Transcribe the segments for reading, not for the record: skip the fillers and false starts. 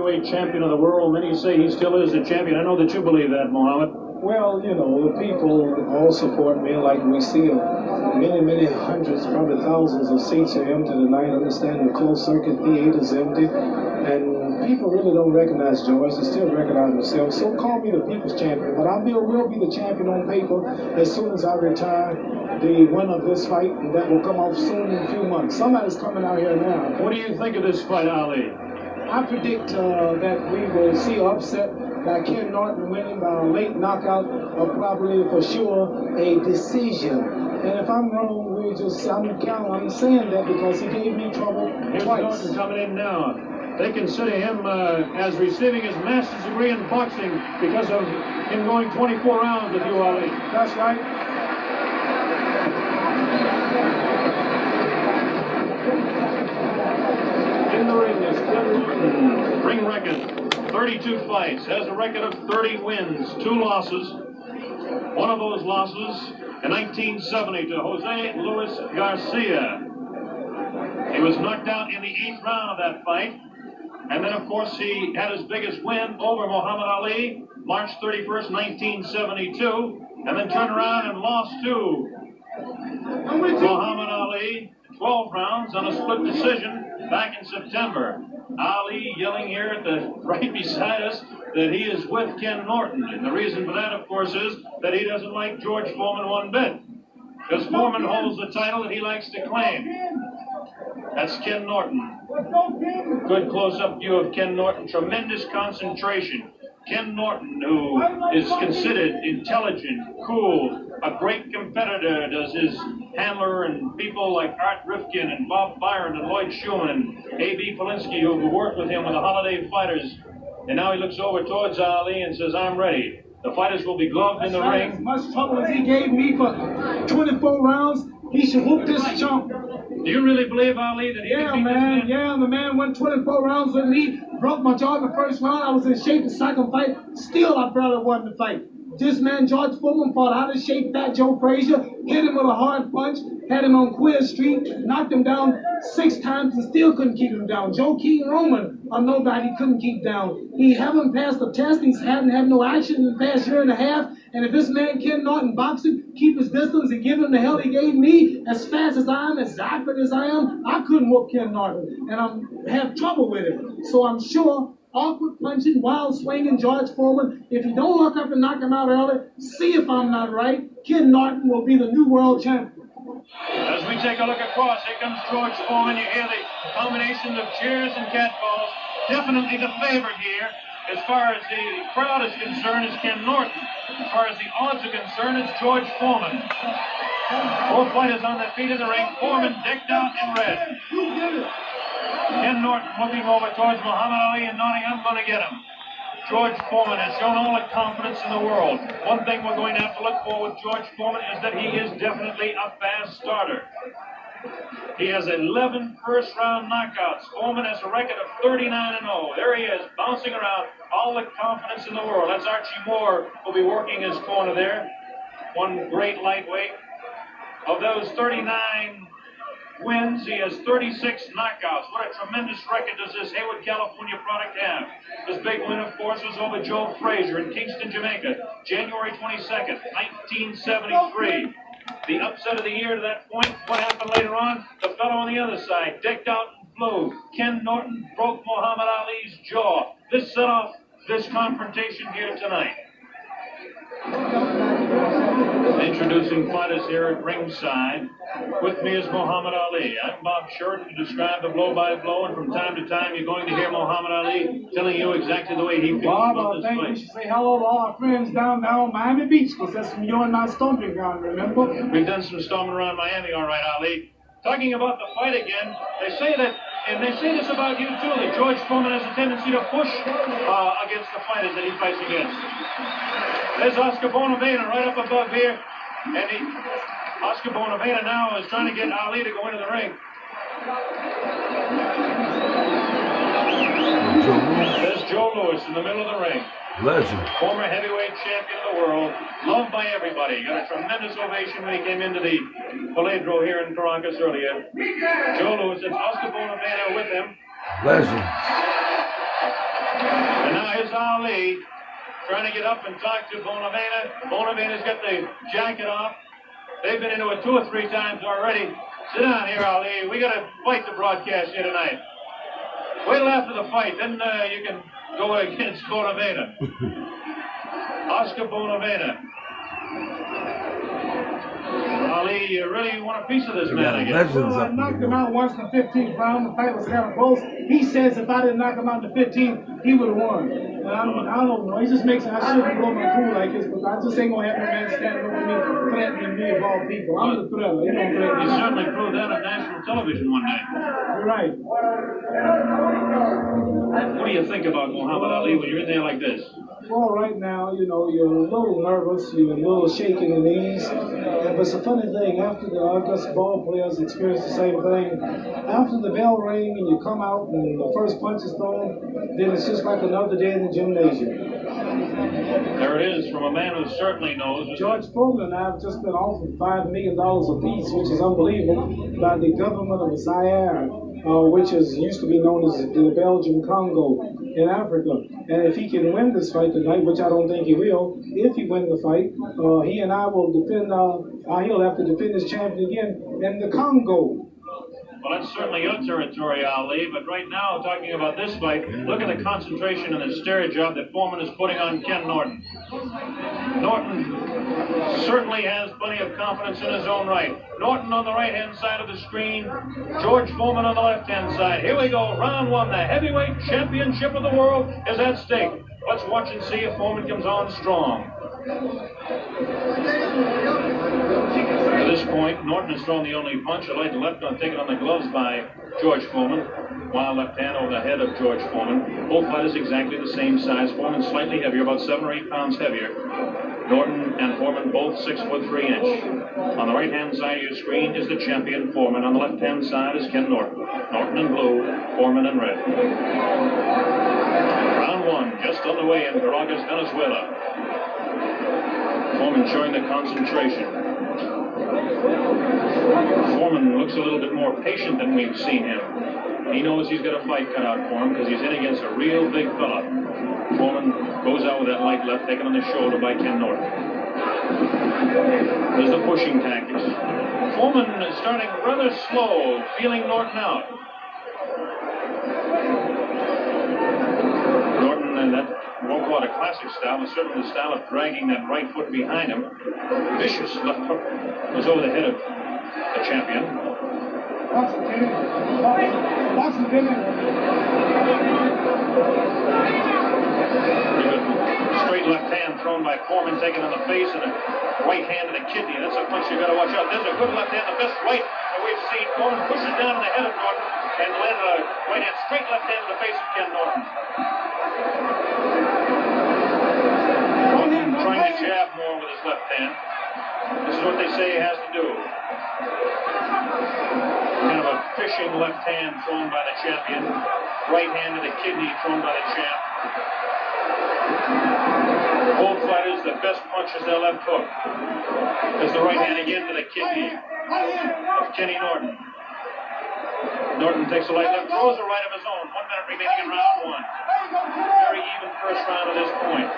heavyweight champion of the world. Many say he still is the champion. I know that you believe that, Muhammad. Well, you know, the people all support me like we see many hundreds, probably thousands of seats are empty tonight. I understand the closed circuit theater is empty. And people really don't recognize George. They still recognize themselves. So call me the people's champion. But I will be the champion on paper as soon as I retire. The winner of this fight, and that will come off soon in a few months. Somebody's coming out here now. What do you think of this fight, Ali? I predict that we will see an upset by Ken Norton winning by a late knockout, or probably for sure a decision. And if I'm wrong, I'm saying that because he gave me trouble Here's twice. Norton coming in now. They consider him as receiving his master's degree in boxing because of him going 24 rounds with you, Ali. That's right. In the ring is Ken Norton. Ring record, 32 fights. Has a record of 30 wins, 2 losses. One of those losses in 1970 to Jose Luis Garcia. He was knocked out in the 8th round of that fight. And then, of course, he had his biggest win over Muhammad Ali, March 31st, 1972. And then turned around and lost to Muhammad Ali, 12 rounds on a split decision back in September. Ali yelling here at the right beside us that he is with Ken Norton. And the reason for that, of course, is that he doesn't like George Foreman one bit. Because Foreman holds the title that he likes to claim. That's Ken Norton. Good close-up view of Ken Norton. Tremendous concentration. Ken Norton, who is considered intelligent, cool, a great competitor, does his handler and people like Art Rifkin and Bob Byron and Lloyd Schumann and A.B. Polinsky, who have worked with him with the Holiday Fighters. And now he looks over towards Ali and says, I'm ready. The fighters will be gloved in the ring. As much trouble as he gave me for 24 rounds, he should whoop this chump. Do you really believe, Ali, that he can beat this man? Yeah, the man went 24 rounds with me, broke my jaw in the first round. I was in shape the second fight. Still, I barely won the fight. This man, George Foreman, fought out of shape Fat Joe Frazier, hit him with a hard punch, had him on Queer Street, knocked him down 6 times and still couldn't keep him down. Joe King Roman, or nobody couldn't keep down. He haven't passed the test. He hadn't had no action in the past year and a half. And if this man, Ken Norton, boxing, keep his distance and give him the hell he gave me, as fast as I am, as accurate as I am, I couldn't whoop Ken Norton. And I have trouble with him. So I'm sure awkward punching, wild swinging George Foreman. If you don't look up and knock him out early, see if I'm not right, Ken Norton will be the new world champion. As we take a look across, here comes George Foreman. You hear the combination of cheers and catcalls. Definitely the favorite here. As far as the crowd is concerned, is Ken Norton. As far as the odds are concerned, it's George Foreman. Both fighters on their feet in the ring. Foreman decked out in red. Ken Norton looking over towards Muhammad Ali and nodding, I'm going to get him. George Foreman has shown all the confidence in the world. One thing we're going to have to look for with George Foreman is that he is definitely a fast starter. He has 11 first-round knockouts. Foreman has a record of 39-0. There he is, bouncing around, all the confidence in the world. That's Archie Moore who'll be working his corner there. One great lightweight. Of those 39 wins, he has 36 knockouts. What a tremendous record does this Hayward, California product have. His big win, of course, was over Joe Frazier in Kingston, Jamaica, January 22nd, 1973. The upset of the year to that point. What happened later on? The fellow on the other side, decked out in blue. Ken Norton broke Muhammad Ali's jaw. This set off this confrontation here tonight. Introducing fighters here at ringside. With me is Muhammad Ali. I'm Bob Short to describe the blow-by-blow, and from time to time you're going to hear Muhammad Ali telling you exactly the way he feels about this I think fight. we should say hello to all our friends down there on Miami Beach, because that's from you and my stomping ground, remember? We've done some storming around Miami, all right, Ali. Talking about the fight again, they say that, and they say this about you too, that George Foreman has a tendency to push against the fighters that he fights against. There's Oscar Bonavena right up above here, and Oscar Bonavena now is trying to get Ali to go into the ring. There's Joe Louis in the middle of the ring. Legend. Former heavyweight champion of the world, loved by everybody. Got a tremendous ovation when he came into the Paledro here in Caracas earlier. Joe Louis, it's Oscar Bonavena with him. Legend. Ali trying to get up and talk to Bonavena. Bonavena's got the jacket off. They've been into it 2 or 3 times already. Sit down here, Ali. We got to fight the broadcast here tonight. Wait till after the fight, then you can go against Bonavena. Oscar Bonavena. Ali, you really want a piece of this man, I guess. Well, I knocked him out once in the 15th round. The fight was kind of close. He says if I didn't knock him out in the 15th, he would have won. And I don't know. He just makes it. I shouldn't blow my cool like this, but I just ain't going to have no man standing over me, threatening me of all people. I'm the threatener. He don't threaten me. You certainly proved that on national television one night. You're right. What do you think about Muhammad Ali when you're in there like this? Well, right now, you know, you're a little nervous, you're a little shaking in the knees. But it's a funny thing, after the August ball players experience the same thing. After the bell ring and you come out and the first punch is thrown, then it's just like another day in the gymnasium. There it is from a man who certainly knows. George Foreman and I have just been offered $5 million apiece, which is unbelievable, by the government of Zaire, which used to be known as the Belgian Congo in Africa. And if he can win this fight tonight, which I don't think he will, if he wins the fight, he and I will defend, he'll have to defend his champion again in the Congo. Well, that's certainly your territory, Ali, but right now, talking about this fight, look at the concentration and the stare job that Foreman is putting on Ken Norton. Norton certainly has plenty of confidence in his own right. Norton on the right-hand side of the screen, George Foreman on the left-hand side. Here we go, round 1. The heavyweight championship of the world is at stake. Let's watch and see if Foreman comes on strong. To this point, Norton has thrown the only punch. A light left on taken on the gloves by George Foreman. Wild left hand over the head of George Foreman. Both fighters exactly the same size. Foreman slightly heavier, about 7 or 8 pounds heavier. Norton and Foreman both 6'3". On the right-hand side of your screen is the champion Foreman. On the left-hand side is Ken Norton. Norton in blue, Foreman in red. Round 1 just underway in Caracas, Venezuela. Foreman showing the concentration. Foreman looks a little bit more patient than we've seen him. He knows he's got a fight cut out for him because he's in against a real big fella. Foreman goes out with that light left taken on the shoulder by Ken Norton. There's the pushing tactics. Foreman is starting rather slow, feeling Norton out. Norton, and that won't call it a classic style, but certainly the style of dragging that right foot behind him. Vicious left hook was over the head of the champion. Straight left hand thrown by Foreman, taken on the face, and a right hand to the kidney. That's a punch you got to watch out. There's a good left hand, the best right that we've seen. Foreman pushes down on the head of Norton and landed a right hand, straight left hand to the face of Ken Norton. Norton trying to jab more with his left hand. This is what they say he has to do. Kind of a fishing left hand thrown by the champion. Right hand to the kidney thrown by the champ. Both fighters, the best punch is their left hook. There's the right hand again to the kidney of Kenny Norton. Norton takes a light left, throws a right of his own. 1 minute remaining in round 1. Very even first round at this point.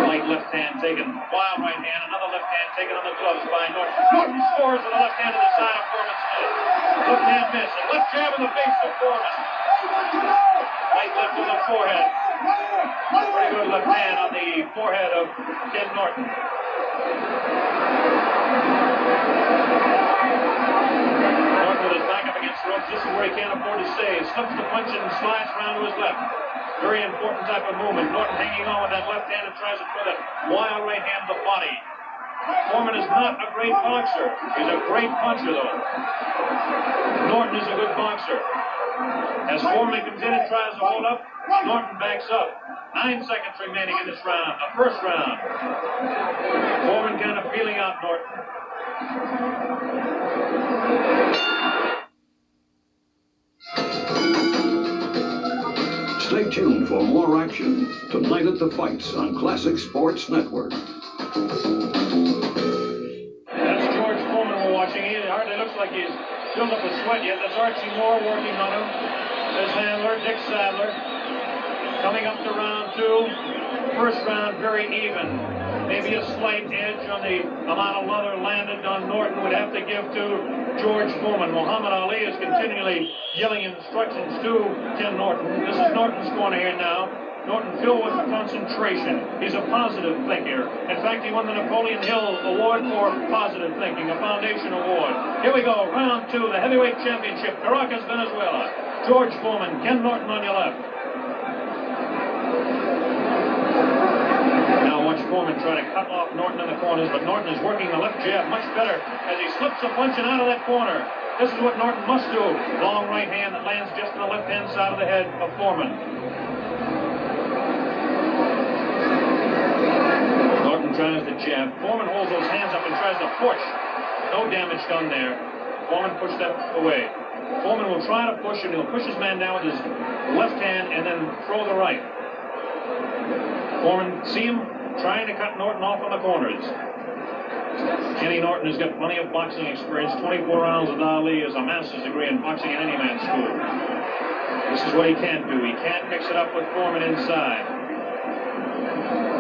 Light left hand taken, wild right hand, another left hand taken on the gloves by Norton. Norton scores with a left hand to the side of Foreman's head. Left hand miss, and left jab in the face of Foreman. Light left to the forehead. Pretty good left hand on the forehead of Ken Norton. Norton with his back up against the ropes. This is where he can't afford to stay. Slips the punch and slides around to his left. Very important type of movement. Norton hanging on with that left hand and tries to throw that wild right hand to the body. Foreman is not a great boxer. He's a great puncher, though. Norton is a good boxer. As Foreman comes in and tries to hold up, Norton backs up. 9 seconds remaining in this round, the first round. Foreman kind of feeling out Norton. Stay tuned for more action tonight at the Fights on Classic Sports Network. That's George Foreman we're watching. He hardly looks like he's filled up with sweat yet. That's Archie Moore working on him. There's Dick Sadler, coming up to round 2. First round very even. Maybe a slight edge on the amount of leather landed on Norton would have to give to George Foreman. Muhammad Ali is continually yelling instructions to Ken Norton. This is Norton's corner here now. Norton filled with concentration. He's a positive thinker. In fact, he won the Napoleon Hill Award for Positive Thinking, a foundation award. Here we go, round 2, the heavyweight championship, Caracas, Venezuela. George Foreman, Ken Norton on your left. Now watch Foreman try to cut off Norton in the corners, but Norton is working the left jab much better as he slips a punch and out of that corner. This is what Norton must do. Long right hand that lands just on the left-hand side of the head of Foreman. Norton tries to jab. Foreman holds those hands up and tries to push. No damage done there. Foreman pushed that away. Foreman will try to push him. He'll push his man down with his left hand and then throw the right. Foreman, see him trying to cut Norton off on the corners. Kenny Norton has got plenty of boxing experience. 24 rounds with Ali is a master's degree in boxing at any man's school. This is what he can't do. He can't mix it up with Foreman inside.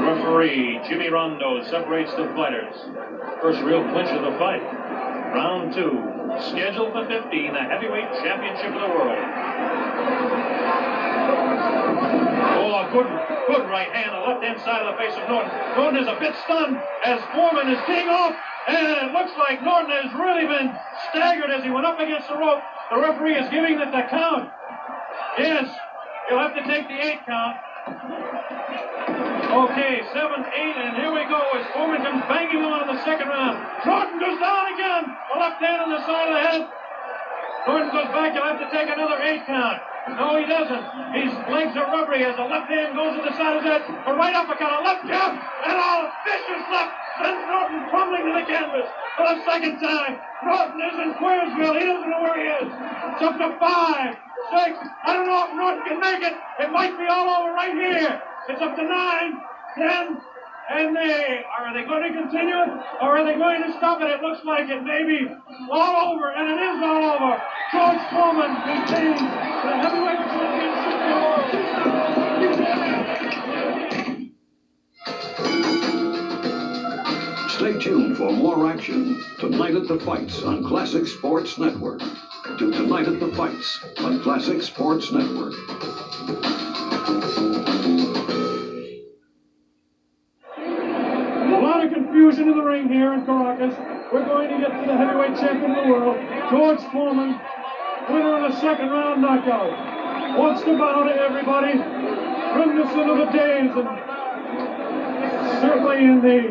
Referee Jimmy Rondo separates the fighters. First real clinch of the fight. Round 2. Scheduled for 15, the heavyweight championship of the world. Oh, a good right hand on the left-hand side of the face of Norton. Norton is a bit stunned as Foreman is teeing off, and it looks like Norton has really been staggered as he went up against the rope. The referee is giving it the count. Yes, he'll have to take the 8 count. Okay, 7, 8, and here we go as Foreman comes banging on in the second round. Norton goes down again. The left hand on the side of the head. Norton goes back. He'll have to take another 8 count. No, he doesn't. His legs are rubbery as the left hand goes to the side of his head. A right uppercut, a left jab, and a vicious left sends Norton crumbling to the canvas for the second time. Norton is in Queersville. He doesn't know where he is. It's up to 5, 6. I don't know if Norton can make it. It might be all over right here. It's up to 9, 10, and are they going to continue it, or are they going to stop it? It looks like it may be all over, and it is all over. George Foreman contains the heavyweight championship. Stay tuned for more action tonight at the Fights on Classic Sports Network. To Tonight at the Fights on Classic Sports Network. Confusion in the ring here in Caracas. We're going to get to the heavyweight champion of the world, George Foreman, winner in a second round knockout. Wants to bow to everybody, reminiscent of the days, and certainly in the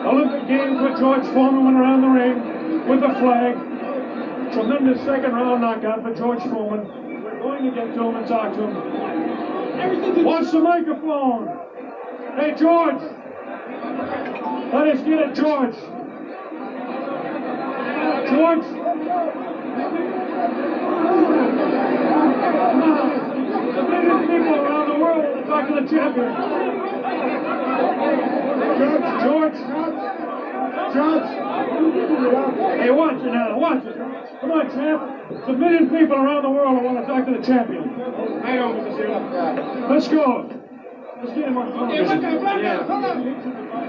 Olympic Games where George Foreman went around the ring with the flag. Tremendous second round knockout for George Foreman. We're going to get to him and talk to him. Wants the microphone. Hey, George. Let us get it, George. George? The million people around the world want to talk to the champion. George? Hey, watch it now, watch it. Come on, champ. There's a million people around the world that want to talk to the champion. Let's go. Let's get him on television.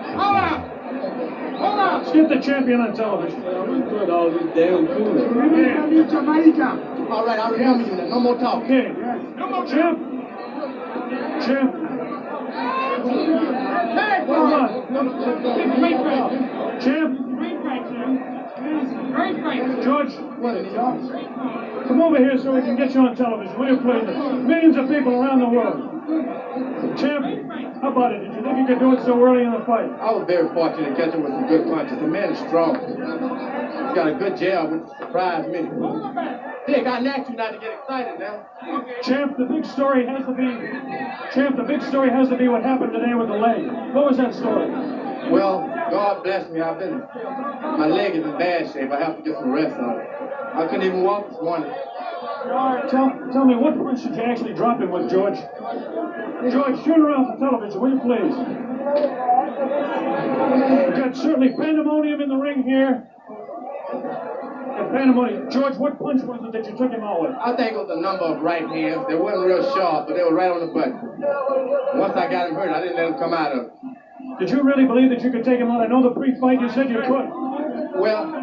Hold up! Let's get the champion on television. Good, all this damn food. All right, I remember you now. No more talk. Okay. No more champ. Champ. Hey, hold on. Champ. George. Come over here so we can get you on television. Will you please? Millions of people around the world. Champ, how about it? Did you think you could do it so early in the fight? I was very fortunate to catch him with some good punches. The man is strong. He's got a good jab, which surprised me. Dick, I asked you not to get excited now. Champ, the big story has to be what happened today with the leg. What was that story? Well, God bless me. My leg is in bad shape. I have to get some rest on it. I couldn't even walk this morning. Tell me, what punch did you actually drop him with, George? George, turn around for television, will you please? We've got certainly pandemonium in the ring here. If Pandemonium. George, what punch was it that you took him out with? I think it was a number of right hands. They weren't real sharp, but they were right on the button. Once I got him hurt, I didn't let him come out of it. Did you really believe that you could take him out? I know the pre-fight you said you could. Well,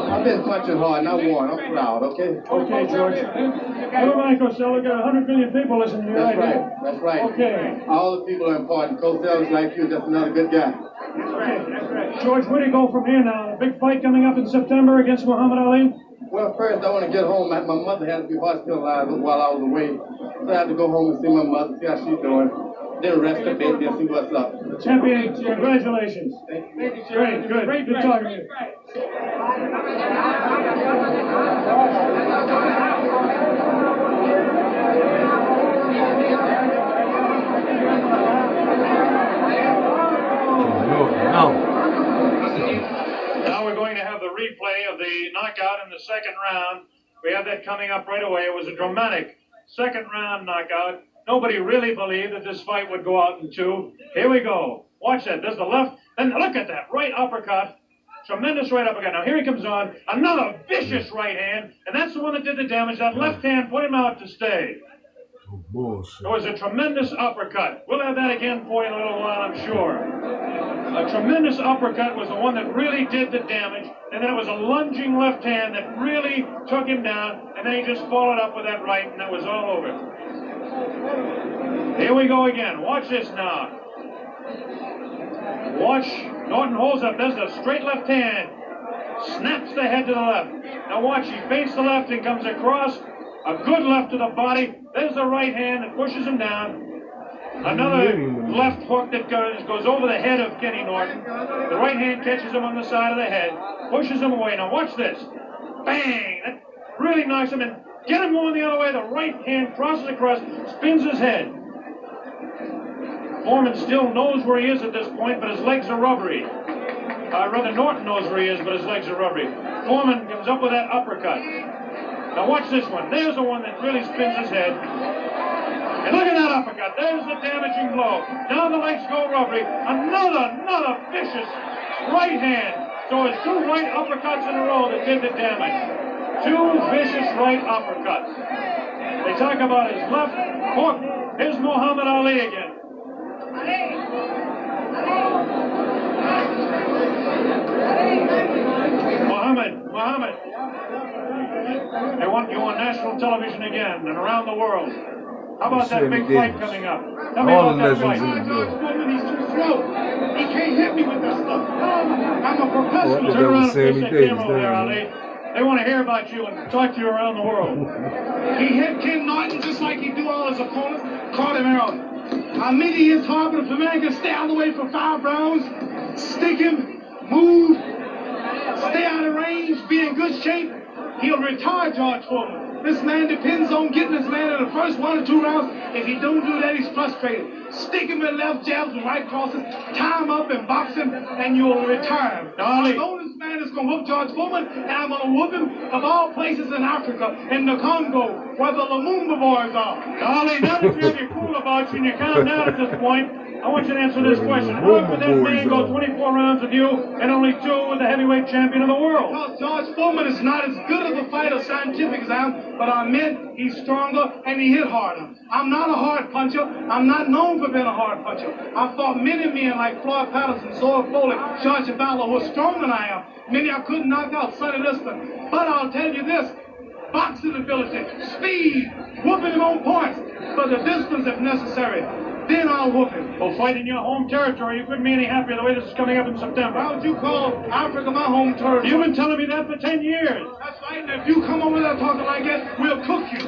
I've been punching hard and I won. I'm proud, okay? Okay, George. Never mind, Cosell. We've got 100 million people listening to you. That's right. That's right. Okay. All the people are important. Cosell is like you, just another good guy. That's right. That's right. George, where do you go from here now? A big fight coming up in September against Muhammad Ali? Well, first I want to get home. My mother had to be hospitalized while I was away. So I had to go home and see my mother, see how she's doing. Then rest a bit, then see what's up. Champion, congratulations. Thank you. Great, good. Good talking to you. Now we're going to have the replay of the knockout in the second round. We have that coming up right away. It was a dramatic second round knockout. Nobody really believed that this fight would go out in two. Here we go. Watch that. There's the left. And look at that. Right uppercut. Tremendous right uppercut. Now here he comes on. Another vicious right hand. And that's the one that did the damage. That left hand put him out to stay. Oh, bullshit. It was a tremendous uppercut. We'll have that again for you in a little while, I'm sure. A tremendous uppercut was the one that really did the damage. And then it was a lunging left hand that really took him down. And then he just followed up with that right, and that was all over. Here we go again. Watch this now. Watch. Norton holds up. There's a straight left hand. Snaps the head to the left. Now watch. He feints the left and comes across. A good left to the body. There's the right hand that pushes him down. Another left hook that goes over the head of Kenny Norton. The right hand catches him on the side of the head. Pushes him away. Now watch this. Bang. That really knocks him in. Get him going the other way. The right hand crosses across, spins his head. Foreman still knows where he is at this point, but his legs are rubbery. Rather, Norton knows where he is, but his legs are rubbery. Foreman comes up with that uppercut. Now watch this one. There's the one that really spins his head. And look at that uppercut. There's the damaging blow. Now the legs go rubbery. Another vicious right hand. So it's two right uppercuts in a row that did the damage. Two vicious right uppercuts. They talk about his left hook. Here's Muhammad Ali again. Muhammad. They want you on national television again and around the world. How about that big fight coming up? Tell me about that fight. George Foreman, he's too slow. He can't hit me with that stuff. I'm a professional. Turn around and face that camera over there, Ali. They want to hear about you and talk to you around the world. He hit Ken Norton just like he do all his opponents. Caught him out. I mean, he hits hard, but if a man can stay out of the way for 5 rounds, stick him, move, stay out of range, be in good shape, he'll retire George Foreman. This man depends on getting this man in the first 1 or 2 rounds. If he don't do that, he's frustrated. Stick him with left jabs and right crosses, tie him up and box him, and you'll retire him. I know this man is going to whoop George Foreman, and I'm going to whoop him of all places in Africa, in the Congo, where the Lumumba boys are. Ali, now that you have your cool about you and you're calm down at this point, I want you to answer this question. How could that man go 24 rounds with you and only 2 with the heavyweight champion of the world? Well, George Foreman is not as good of a fighter scientific as I am, but I meant he's stronger and he hit harder. I'm not a hard puncher. I'm not known for being a hard puncher. I fought many men like Floyd Patterson, Zoe Foley, Sean Chavalla, who are stronger than I am. Many I couldn't knock out, Sonny Liston. But I'll tell you this, boxing ability, speed, whooping him on points, for the distance if necessary. Then I'll whoop him. Well, fight in your home territory. You couldn't be any happier the way this is coming up in September. Why would you call Africa my home territory? You've been telling me that for 10 years. That's right, and if you come over there talking like that, we'll cook you.